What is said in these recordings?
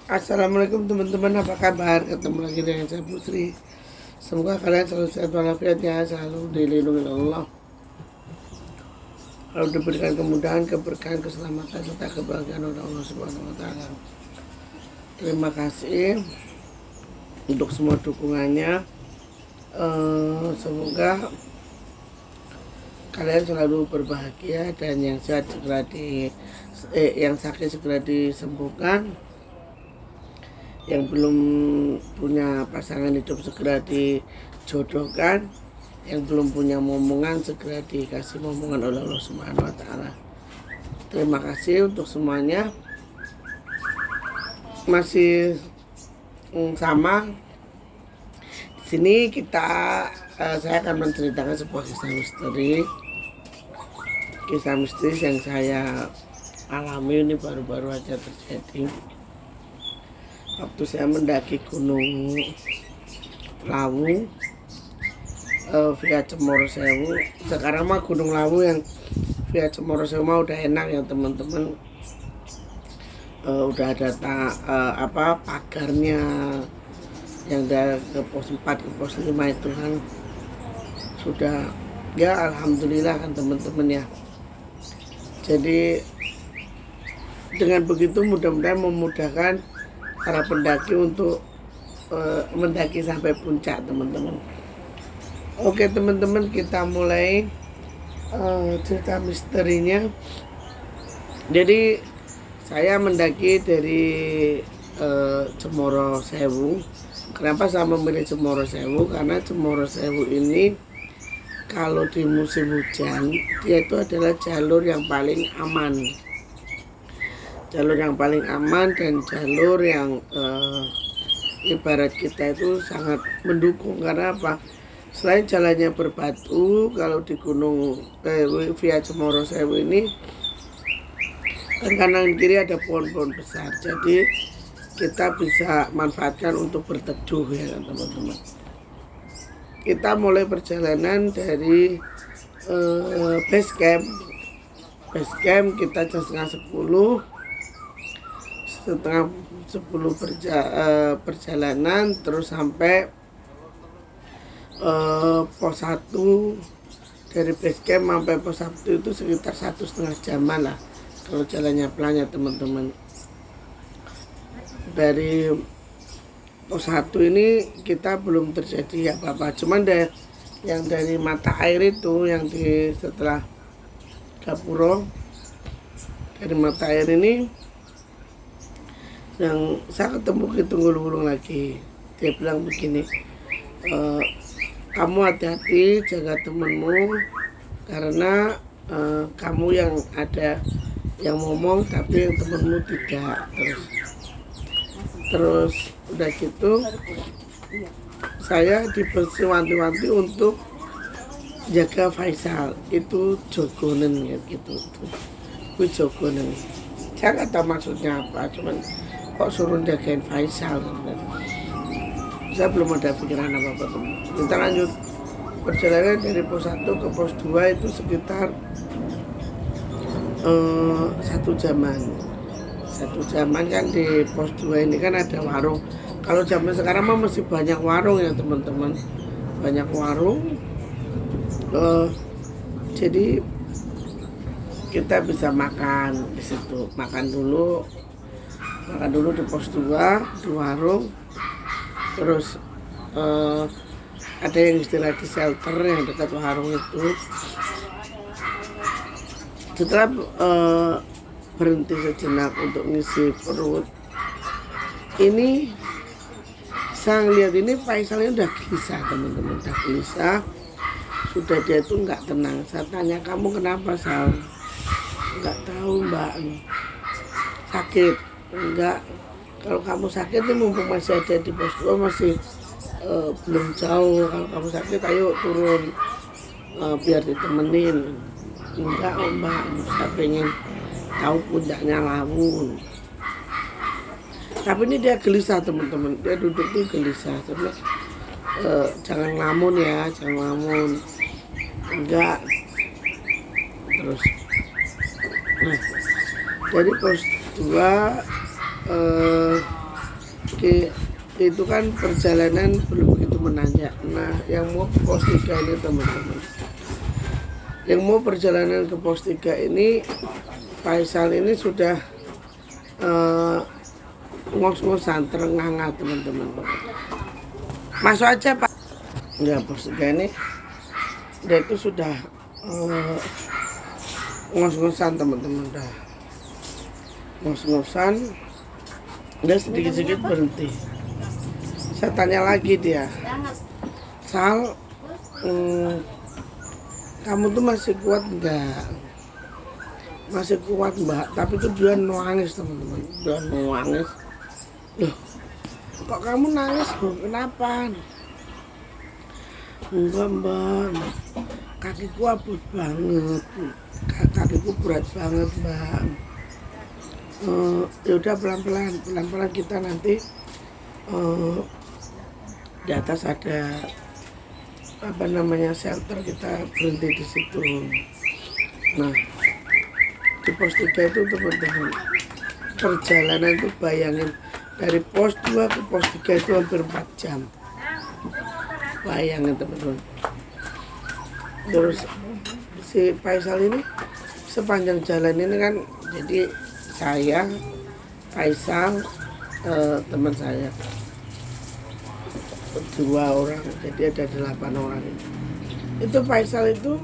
Assalamualaikum teman-teman, apa kabar? Ketemu lagi dengan saya Putri. Semoga kalian selalu sehat walafiat ya, selalu dilindungi Allah, selalu diberikan kemudahan, keberkahan, keselamatan serta kebahagiaan oleh Allah Subhanahu wa taala. Terima kasih untuk semua dukungannya. Semoga kalian selalu berbahagia dan yang sehat segera yang sakit segera disembuhkan, yang belum punya pasangan hidup segera dijodohkan, yang belum punya momongan segera dikasih momongan oleh Allah Subhanahu wa taala. Terima kasih untuk semuanya. Masih sama di sini saya akan menceritakan sebuah kisah mistis yang saya alami. Ini baru-baru aja terjadi waktu saya mendaki Gunung Lawu via Cemoro Sewu. Sekarang mah Gunung Lawu yang via Cemoro Sewu mah udah enak ya teman-teman. Udah ada pagarnya yang dari ke pos 4 ke pos 5 itu kan sudah ya, alhamdulillah kan teman-teman ya. Jadi dengan begitu mudah-mudahan memudahkan para pendaki untuk mendaki sampai puncak teman-teman. Oke teman-teman, kita mulai cerita misterinya. Jadi saya mendaki dari Cemoro Sewu. Kenapa saya memilih Cemoro Sewu? Karena Cemoro Sewu ini kalau di musim hujan dia itu adalah jalur yang paling aman. Jalur yang paling aman dan jalur yang ibarat kita itu sangat mendukung. Karena apa? Selain jalannya berbatu, kalau di gunung via Cemoro Sewu ini kan kanan kiri ada pohon-pohon besar, jadi kita bisa manfaatkan untuk berteduh ya teman-teman. Kita mulai perjalanan dari base camp kita jam setengah 10 perjalanan terus sampai pos 1. Dari base camp sampai pos 1 itu sekitar 1,5 jaman lah kalau jalannya pelan ya teman-teman. Dari pos 1 ini kita belum terjadi apa-apa, cuman yang dari mata air itu yang di setelah Gapuro, dari mata air ini yang saya ketemu Kitunggul lagi. Dia bilang begini, kamu hati-hati jaga temenmu karena kamu yang ada yang ngomong tapi yang temenmu tidak. Terus udah gitu saya diwanti-wanti untuk jaga Faisal, itu jogonen ya gitu. Itu jogonen, saya nggak tahu maksudnya apa, cuman kok suruh jagain Faisal. Saya belum ada pikiran apa-apa tuh. Kita lanjut perjalanan dari pos 1 ke pos 2 itu sekitar 1 jaman kan. Di pos 2 ini kan ada warung. Kalau zaman sekarang mah masih banyak warung ya teman-teman, banyak warung. Jadi kita bisa makan di situ, makan dulu di pos 2 di warung. Terus ada yang istilah di shelter yang dekat warung itu. Setelah berhenti sejenak untuk ngisi perut, ini saya lihat ini Faisalnya udah gelisah teman-teman, udah gelisah, sudah dia itu nggak tenang. Saya tanya, kamu kenapa Sal? Nggak tahu mbak. Sakit? Enggak. Kalau kamu sakit nih mumpung masih ada di pos 2 masih belum jauh. Kalau kamu sakit ayo turun biar ditemenin. Enggak mbak, saya pengen tahu puncaknya Lawu. Tapi ini dia gelisah teman-teman, dia duduk tuh gelisah. Terus jangan ngelamun ya, jangan ngelamun. Enggak. Terus dari pos 2 itu kan perjalanan belum begitu menanjak. Nah, yang mau ke pos 3 ini teman-teman, yang mau perjalanan ke pos 3 ini, Faisal ini sudah ngos-ngosan terengah-engah teman-teman. Masuk aja Pak. Ya, pos 3 ini dia itu sudah ngos-ngosan teman-teman, dah ngos-ngosan, dia sedikit-sedikit berhenti. Saya tanya lagi dia, Sal, kamu tuh masih kuat enggak? Masih kuat Mbak, tapi tuh dia nangis teman-teman, dia nangis. Loh, kok kamu nangis? Loh, kenapa? Enggak Mbak, kakiku abot banget, kakiku berat banget Mbak. Ya udah pelan-pelan kita nanti di atas ada shelter, kita berhenti di situ. Nah, di pos 3 itu teman-teman, perjalanan itu bayangin dari pos 2 ke pos 3 itu hampir 4 jam. Bayangin teman-teman. Terus si Faisal ini sepanjang jalan ini kan, jadi saya, Faisal, teman saya 2 orang, jadi ada 8 orang. Itu Faisal itu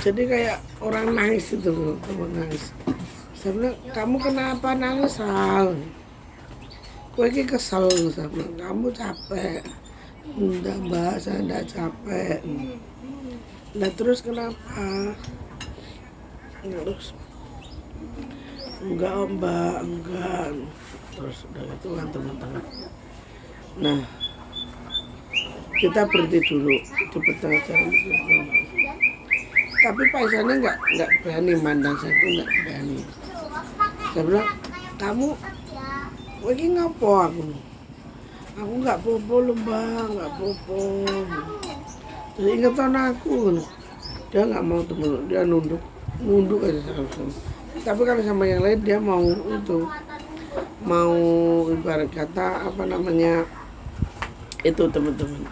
jadi kayak orang nangis itu, teman nangis. Saya bilang, kamu kenapa nangis Sal? Gue ini kesel, saya bilang, kamu capek. Enggak Mbak, saya enggak capek. Nah terus kenapa? Terus enggak Mbak, enggak. Terus udah gitu kan teman-teman. Nah, kita berhenti dulu di pertengahan jalan. Tapi Faisalnya enggak berani mandang saya, itu enggak berani. Saya bilang, kamu lagi ngapo aku? Aku enggak popo loh Mbak, enggak popo. Terus ingetan aku, dia enggak mau temen, dia nunduk aja sama. Tapi kalau sama yang lain dia mau ibarat kata itu teman-teman,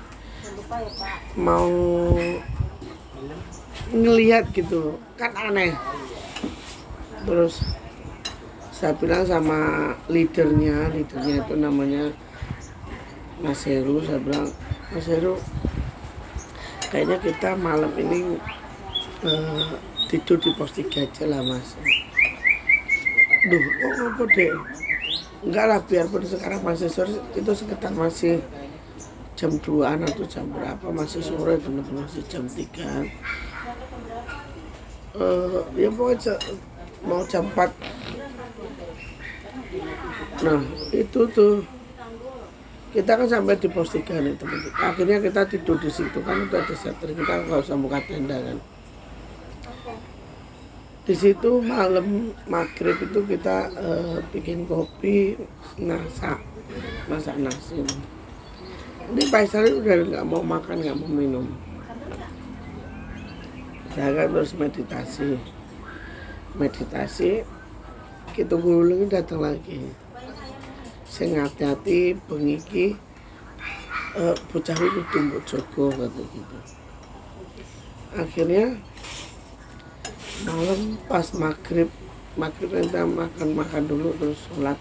mau ngelihat gitu kan, aneh. Terus saya bilang sama leadernya itu namanya Mas Heru, saya bilang, Mas Heru, kayaknya kita malam ini tidur di pos 3 aja lah Mas. Duh, kok apa deh? Enggak lah, biarpun sekarang masih sore, itu sekitar masih jam 2-an atau jam berapa, masih sore, benar-benar masih jam 3. Ya pokoknya mau jam 4. Nah, itu tuh kita kan sampai di pos 3 nih teman-teman. Akhirnya kita tidur di situ kan, udah ada shelter, kita nggak usah buka tenda kan. Di situ malam maghrib itu kita bikin kopi, masak nasi. Ini Faisal udah nggak mau makan, nggak mau minum. Saya kan terus meditasi. Kita tunggu datang lagi. Saya hati-hati bengi bocah itu tumbuk jogo kata gitu. Akhirnya malam pas maghrib kita makan dulu, terus sholat.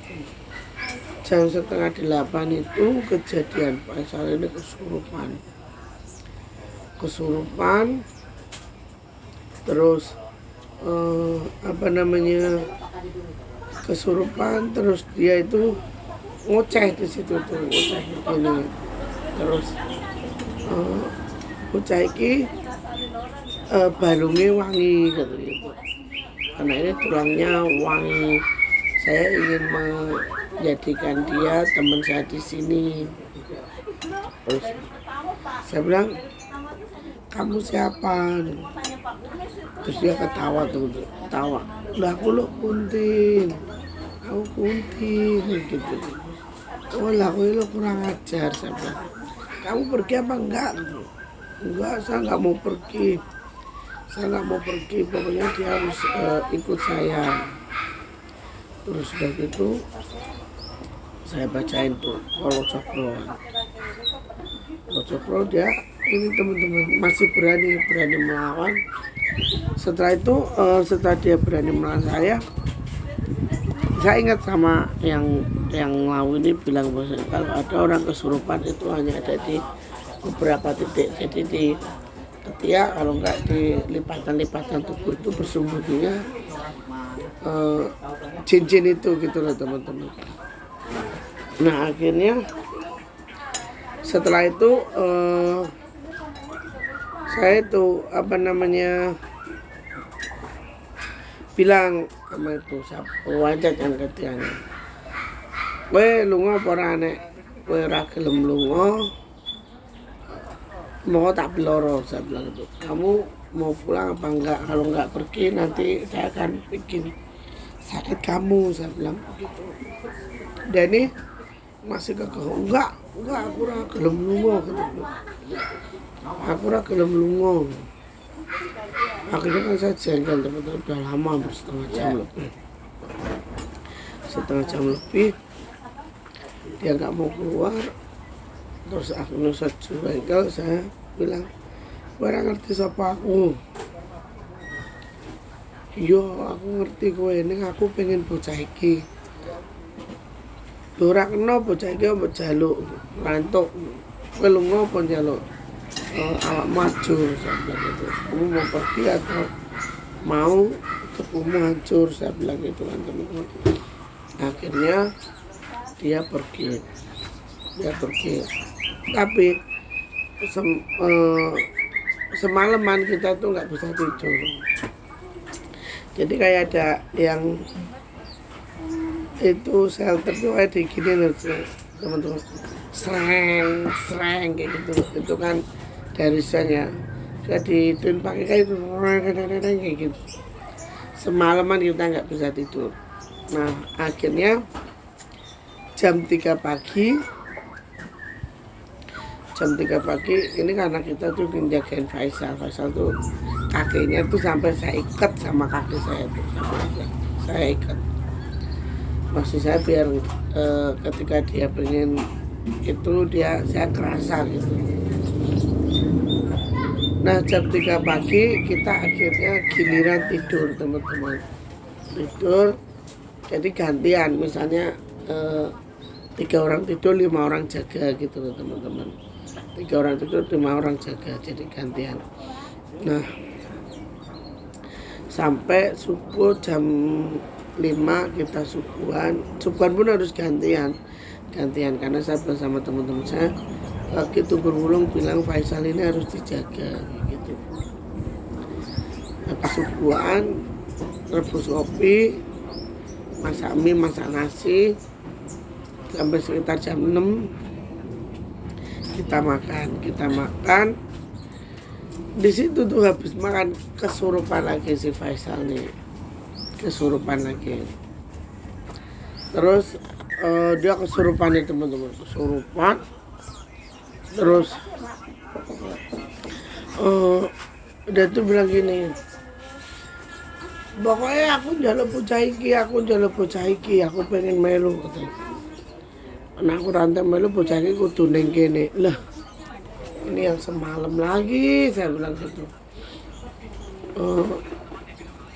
Jam 7:30 itu kejadian Faisal ini kesurupan, terus kesurupan, terus dia itu ngoceh di situ tuh, ngoceh begini. Terus ngoceh iki balungnya wangi gitu. Karena ini tulangnya wangi. Saya ingin menjadikan dia teman saya di sini. Terus saya bilang, kamu siapa? Terus dia ketawa tuh, Lah aku lo Kuntin, aku Kuntin gitu. Oh lah aku lo kurang ajar, saya bilang. Kamu pergi apa enggak? Enggak, saya enggak mau pergi. Pokoknya dia harus ikut saya. Terus udah gitu saya bacain tuh Polo Cokro. Polo Cokro dia ini teman-teman masih berani melawan. Setelah itu setelah dia berani melawan saya ingat sama yang Lau ini bilang bahwa kalau ada orang kesurupan itu hanya ada di beberapa titik. Jadi di ketiak, kalau enggak di lipatan-lipatan tubuh itu bersembunyinya cincin itu gitu loh teman-teman. Nah akhirnya setelah itu saya itu bilang sama itu wajah kan ketiaknya, kowe lunga apa ora nek kowe ora gelem lunga mau tak peloro. Saya bilang itu, kamu mau pulang apa enggak? Kalau enggak pergi nanti saya akan bikin sakit kamu, saya bilang begitu. Dan ini masih kekeh, enggak aku ora gelem lunga gitu. Aku ora gelem lunga. Akhirnya kan saya jengkel teman-teman, udah lama setengah jam lebih dia nggak mau keluar. Terus akhirnya saya jengkel, saya bilang, kowe ora ngerti sapa aku? Yo aku ngerti kowe, ning aku pengen bocah iki. Ora kena bocah iki mbok jaluk rantuk. Kowe lunga apa njaluk awak maju, saya bilang gitu. Kamu mau pergi atau mau tubuhmu hancur, saya bilang gitu kan teman-teman. Akhirnya dia pergi. Tapi semalaman kita tuh nggak bisa tidur. Jadi kayak ada yang itu shelter tuh kayak digini loh teman-teman, sereng kayak gitu. Itu kan dari saya dituin pakai kayak itu kayak gitu. Semalaman kita nggak bisa tidur. Nah akhirnya jam 3 pagi ini karena kita tuh menjagain Faisal tuh kakinya tuh sampai saya ikat sama kaki saya tuh, saya ikat. Maksud saya biar ketika dia pengen itu saya kerasa gitu. Nah jam 3 pagi kita akhirnya giliran tidur teman-teman. Tidur jadi gantian, misalnya 3 orang tidur 5 orang jaga gitu loh teman-teman. 3 orang tidur 5 orang jaga, jadi gantian. Nah sampai subuh jam 5 kita subuhan pun harus gantian karena saya bersama teman-teman saya gitu berulung bilang Faisal ini harus dijaga gitu. Habis subuhan rebus kopi, masak mie, masak nasi sampai sekitar jam 6 kita makan. Di situ tuh habis makan kesurupan lagi si Faisal nih, kesurupan lagi. Terus dia kesurupan nih teman-teman, kesurupan. Terus dia tuh bilang gini, pokoknya aku njaluk bocah iki, aku pengen melu katanya. Nah aku rantai melu bocah iki kudu ning kene. Lah ini yang semalam lagi, saya bilang gitu.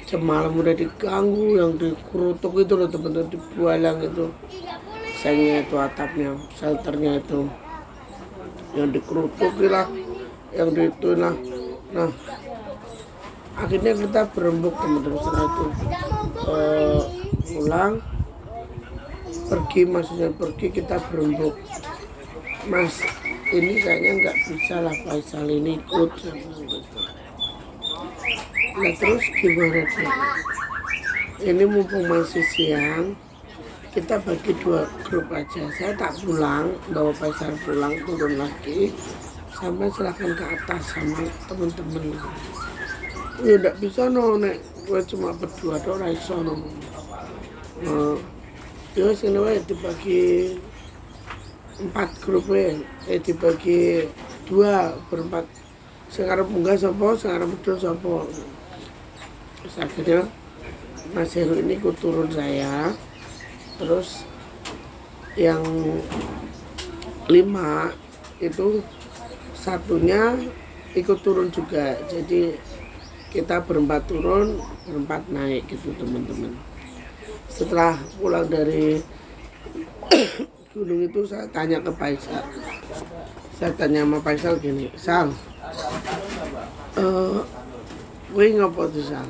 Semalam udah diganggu, yang dikerutuk itu loh teman-teman, dibualang itu sengnya itu, atapnya, shelternya itu yang dikerutuk lah, yang itu lah. Nah akhirnya kita berembuk teman-teman. Setelah itu pulang pergi kita berembuk, Mas ini kayaknya nggak bisa lah Faisal ini ikut. Nah terus gimana sih? Ini mumpung masih siang, kita bagi 2 grup aja. Saya tak pulang, bawa Faisal pulang, turun lagi sampai serahkan ke atas sama temen-temen. Ya nggak bisa nek gue cuma berdua doang, iso ya sini wae dibagi 4 grup dibagi 2 berempat. Sekarang munggah sapa, sekarang medul sapa. Terus akhirnya Mas Heru ini ikut turun saya. Terus yang 5 itu satunya ikut turun juga, jadi kita berempat turun, berempat naik gitu teman-teman. Setelah pulang dari gunung itu saya tanya ke Faisal, saya tanya sama Faisal gini, Sal, kowe ngopo tuh Sal?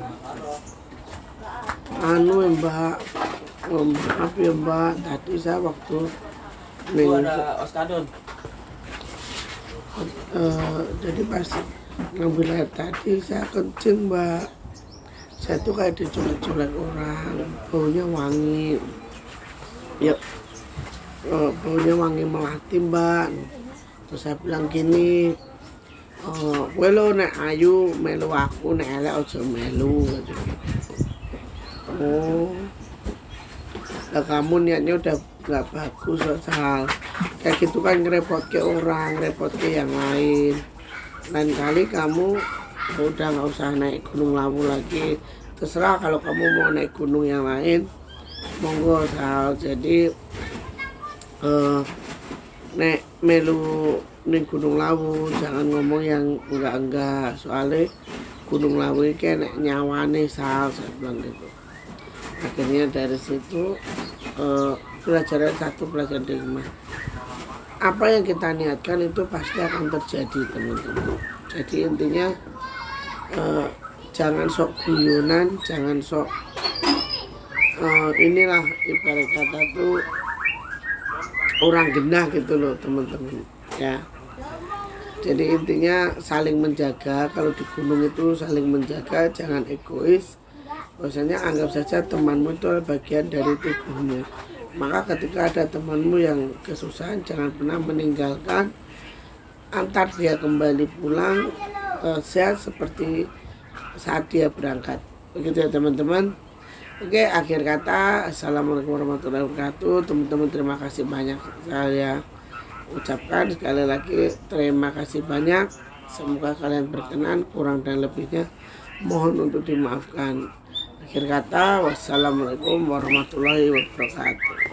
Anu Mbak, maaf ya Mbak, tadi saya waktu ada Oskadon. jadi pas ngambil air tadi saya kencing Mbak, saya tuh kayak dicolek-colek orang, baunya wangi, ya baunya wangi melati Mbak. Terus saya bilang gini, kowe lo nek ayu melu aku, nek elek aja melu gitu. Oh, lah kamu niatnya udah nggak bagus Sal, kayak gitu kan ngerepotke orang, ngerepotke yang lain. Lain kali kamu udah nggak usah naik Gunung Lawu lagi, terserah kalau kamu mau naik gunung yang lain monggo Sal. Jadi nek melu ning Gunung Lawu jangan ngomong yang enggak, soalnya Gunung Lawu ini nek nyawane Sal, saya bilang gitu. Akhirnya dari situ pelajaran di rumah, apa yang kita niatkan itu pasti akan terjadi teman-teman. Jadi intinya jangan sok guyonan, jangan sok inilah ibarat kata tuh orang genah gitu loh teman-teman ya. Jadi intinya saling menjaga, kalau di gunung itu saling menjaga, jangan egois. Bahwasanya anggap saja temanmu itu bagian dari tubuhnya. Maka ketika ada temanmu yang kesusahan, jangan pernah meninggalkan, antar dia kembali pulang sehat seperti saat dia berangkat. Begitu ya teman-teman. Oke, akhir kata, assalamualaikum warahmatullahi wabarakatuh. Teman-teman terima kasih banyak saya ucapkan sekali lagi, terima kasih banyak. Semoga kalian berkenan, kurang dan lebihnya mohon untuk dimaafkan. Akhir kata, wassalamualaikum warahmatullahi wabarakatuh.